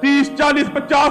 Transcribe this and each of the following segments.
30, 40, 50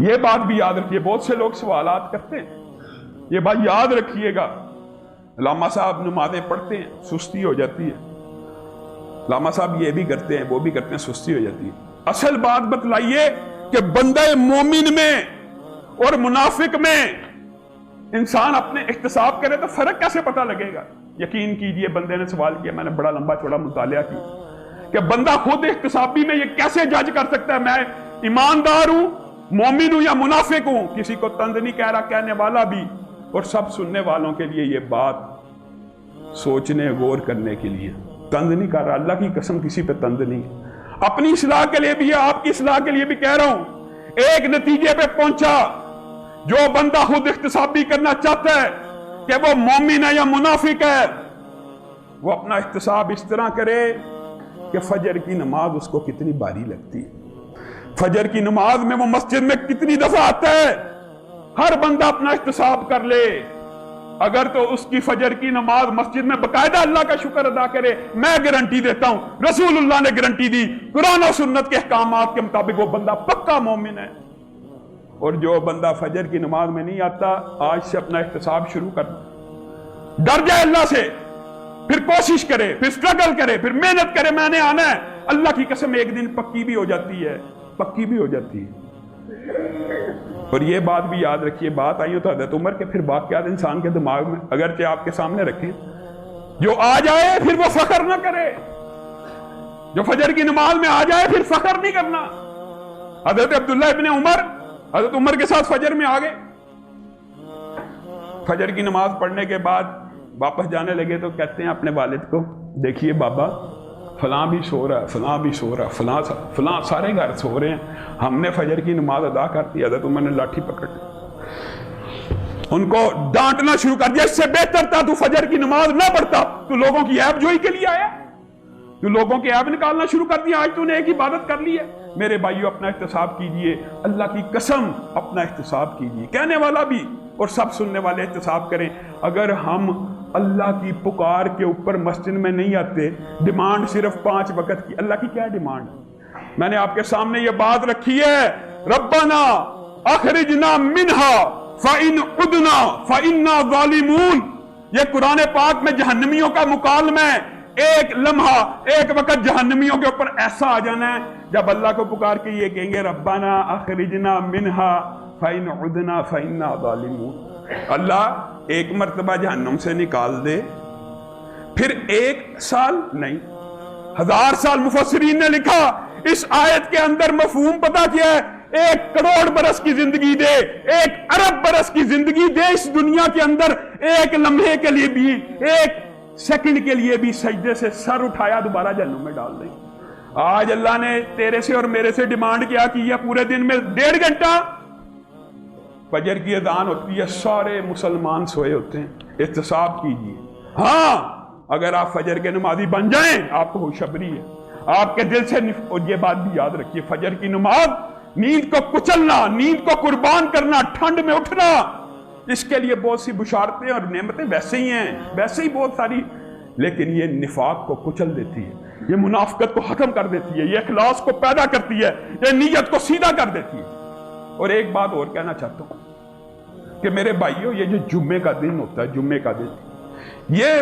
یہ بات بھی یاد رکھیے، بہت سے لوگ سوالات کرتے ہیں، یہ بات یاد رکھیے گا۔ علامہ صاحب نمازیں پڑھتے ہیں، سستی ہو جاتی ہے، علامہ صاحب یہ بھی کرتے ہیں وہ بھی کرتے ہیں، سستی ہو جاتی ہے۔ اصل بات بتلائیے کہ بندہ مومن میں اور منافق میں انسان اپنے احتساب کرے تو فرق کیسے پتہ لگے گا؟ یقین کیجئے بندے نے سوال کیا، میں نے بڑا لمبا چوڑا مطالعہ کیا کہ بندہ خود احتسابی میں یہ کیسے جج کر سکتا ہے میں ایماندار ہوں، مومن ہوں یا منافق ہوں؟ کسی کو طنز نہیں کہہ رہا، کہنے والا بھی اور سب سننے والوں کے لیے یہ بات سوچنے غور کرنے کے لیے، طنز نہیں کر رہا، اللہ کی قسم کسی پہ طنز نہیں، اپنی اصلاح کے لیے بھی ہے، آپ کی اصلاح کے لیے بھی کہہ رہا ہوں۔ ایک نتیجے پہ پہنچا، جو بندہ خود احتسابی کرنا چاہتا ہے کہ وہ مومن ہے یا منافق ہے، وہ اپنا احتساب اس طرح کرے کہ فجر کی نماز اس کو کتنی باری لگتی ہے، فجر کی نماز میں وہ مسجد میں کتنی دفعہ آتا ہے، ہر بندہ اپنا احتساب کر لے۔ اگر تو اس کی فجر کی نماز مسجد میں باقاعدہ اللہ کا شکر ادا کرے، میں گارنٹی دیتا ہوں، رسول اللہ نے گارنٹی دی، قرآن و سنت کے احکامات کے مطابق وہ بندہ پکا مومن ہے۔ اور جو بندہ فجر کی نماز میں نہیں آتا، آج سے اپنا احتساب شروع کر، ڈر جائے اللہ سے، پھر کوشش کرے، پھر سٹرگل کرے، پھر محنت کرے، میں نے آنا ہے۔ اللہ کی قسم ایک دن پکی بھی ہو جاتی ہے، پکی بھی ہو جاتی ہے۔ اور یہ بات بھی یاد رکھیے، بات آئی ہو تو حضرت عمر کے پھر واقعات انسان کے دماغ میں اگرچہ آپ کے سامنے رکھیں، جو آ جائے پھر وہ فخر نہ کرے، جو فجر کی نماز میں آ جائے پھر فخر نہیں کرنا۔ حضرت عبداللہ ابن عمر حضرت عمر کے ساتھ فجر میں آ گئے، فجر کی نماز پڑھنے کے بعد واپس جانے لگے تو کہتے ہیں اپنے والد کو، دیکھیے بابا فلاں بھی سو رہا ہے، فلاں بھی سو رہا ہے، فلاں سارے گھر سو رہے ہیں، ہم نے فجر کی نماز ادا کر دی۔ حضرت عمر نے لاٹھی پکڑ لی، ان کو ڈانٹنا شروع کر دیا، اس سے بہتر تھا تو فجر کی نماز نہ پڑھتا، تو لوگوں کی عیب جوئی کے لیے آیا، تو لوگوں کے عیب نکالنا شروع کر دیا، آج تو نے ایک عبادت کر لی ہے۔ میرے بھائیو اپنا احتساب کیجئے، اللہ کی قسم اپنا احتساب کیجئے، کہنے والا بھی اور سب سننے والے احتساب کریں۔ اگر ہم اللہ کی پکار کے اوپر مسجد میں نہیں آتے، ڈیمانڈ صرف 5 وقت کی، اللہ کی کیا ڈیمانڈ؟ میں نے آپ کے سامنے یہ بات رکھی ہے، ربنا اخرجنا منہا فإن عدنا فإنا ظالمون۔ یہ قرآن پاک میں جہنمیوں کا مکالمہ ہے، ایک لمحہ ایک وقت جہنمیوں کے اوپر ایسا آ جانا ہے جب اللہ کو پکار کے یہ کہیں گے ربنا اخرجنا منہا فإن عدنا فإنا ظالمون۔ اللہ ایک مرتبہ جہنم سے نکال دے، پھر 1 سال نہیں 1000 سال۔ مفسرین نے لکھا اس آیت کے اندر مفہوم پتا کیا ہے؟ 1 کروڑ برس کی زندگی دے، 1 ارب برس کی زندگی دے اس دنیا کے اندر، ایک لمحے کے لیے بھی، 1 سیکنڈ کے لیے بھی سجدے سے سر اٹھایا دوبارہ جہنم میں ڈال دیں۔ آج اللہ نے تیرے سے اور میرے سے ڈیمانڈ کیا کہ یہ پورے دن میں 1.5 گھنٹہ فجر کی اذان ہوتی ہے، سارے مسلمان سوئے ہوتے ہیں، احتساب کیجیے۔ ہاں اگر آپ فجر کے نمازی بن جائیں آپ کو خوشخبری ہے، آپ کے دل سے اور یہ بات بھی یاد رکھیے، فجر کی نماز نیند کو کچلنا، نیند کو قربان کرنا، ٹھنڈ میں اٹھنا، اس کے لیے بہت سی بشارتیں اور نعمتیں ویسے ہی ہیں، ویسے ہی بہت ساری، لیکن یہ نفاق کو کچل دیتی ہے، یہ منافقت کو ختم کر دیتی ہے، یہ اخلاص کو پیدا کرتی ہے، یہ نیت کو سیدھا کر دیتی ہے۔ اور ایک بات اور کہنا چاہتا ہوں کہ میرے بھائیوں، یہ جو جمعے کا دن ہوتا ہے، جمعے کا دن یہ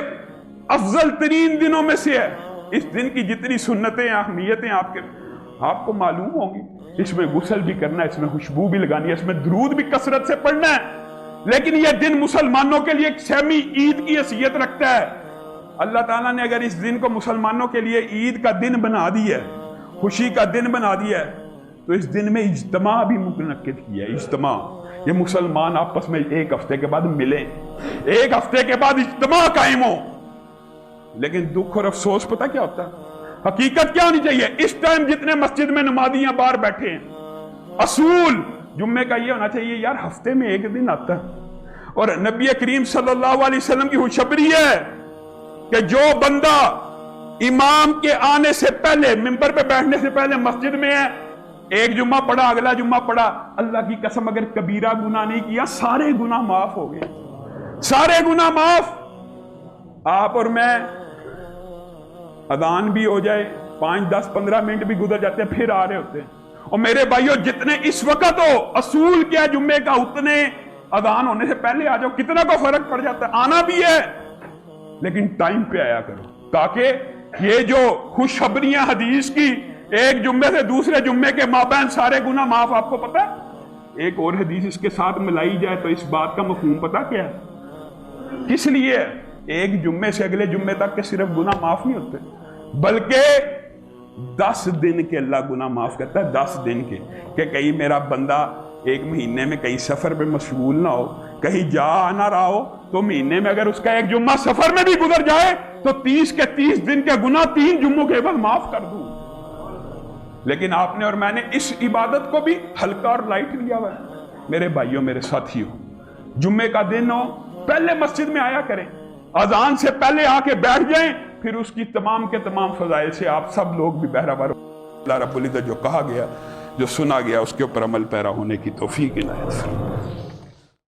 افضل ترین دنوں میں سے ہے۔ اس دن کی جتنی سنتیں اہمیتیں آپ کو معلوم ہوں گی، اس میں غسل بھی کرنا ہے، اس میں خوشبو بھی لگانی ہے، اس میں درود بھی کثرت سے پڑھنا ہے، لیکن یہ دن مسلمانوں کے لیے ایک سیمی عید کی حیثیت رکھتا ہے۔ اللہ تعالیٰ نے اگر اس دن کو مسلمانوں کے لیے عید کا دن بنا دیا ہے، خوشی کا دن بنا دیا ہے، تو اس دن میں اجتماع بھی منعقد کیا ہے۔ اجتماع، یہ مسلمان آپس میں 1 ہفتے کے بعد ملیں، 1 ہفتے کے بعد اجتماع قائم ہو۔ لیکن دکھ اور افسوس پتہ کیا ہوتا ہے؟ حقیقت کیا ہونی چاہیے؟ اس ٹائم جتنے مسجد میں نمازیاں باہر بیٹھے ہیں، اصول جمعے کا یہ ہونا چاہیے یار ہفتے میں 1 دن آتا ہے۔ اور نبی کریم صلی اللہ علیہ وسلم کی خوشخبری ہے کہ جو بندہ امام کے آنے سے پہلے، ممبر پہ بیٹھنے سے پہلے مسجد میں ہے، 1 جمعہ پڑھا، اگلا جمعہ پڑھا، اللہ کی قسم اگر کبیرہ گناہ نہیں کیا، سارے گناہ معاف ہو گئے، سارے گناہ معاف۔ آپ اور میں اذان بھی ہو جائے، 5 10 15 منٹ بھی گزر جاتے ہیں، پھر آ رہے ہوتے ہیں، اور میرے بھائیوں جتنے اس وقت ہو اصول کیا ہے جمعے کا اتنے اذان ہونے سے پہلے آ جاؤ. کتنا کو فرق پڑ جاتا ہے. آنا بھی ہے لیکن ٹائم پہ آیا کرو تاکہ یہ جو خوشخبریاں حدیث کی ایک جمعے سے دوسرے جمعے کے مابین سارے گناہ معاف. آپ کو پتا ہے ایک اور حدیث اس کے ساتھ ملائی جائے تو اس بات کا مفہوم پتا کیا ہے؟ کس لیے ایک جمعے سے اگلے جمعے تک کے صرف گناہ معاف نہیں ہوتے بلکہ 10 دن کے اللہ گناہ معاف کرتا ہے. 10 دن کے کہ کہیں میرا بندہ ایک مہینے میں کہیں سفر پہ مشغول نہ ہو, کہیں جا نہ رہا ہو, تو مہینے میں اگر اس کا ایک جمعہ سفر میں بھی گزر جائے تو 30 کے 30 دن کے گناہ 3 جمعوں کے بعد معاف کر دوں. لیکن آپ نے اور میں نے اس عبادت کو بھی ہلکا اور لائٹ لیا ہوا ہے. میرے بھائیوں میرے ساتھیوں, جمعے کا دن ہو پہلے مسجد میں آیا کریں, اذان سے پہلے آ کے بیٹھ جائیں, پھر اس کی تمام کے تمام فضائل سے آپ سب لوگ بھی بہرہ اللہ رب العزت جو کہا گیا جو سنا گیا اس کے اوپر عمل پیرا ہونے کی توفیق عنایت فرمائے.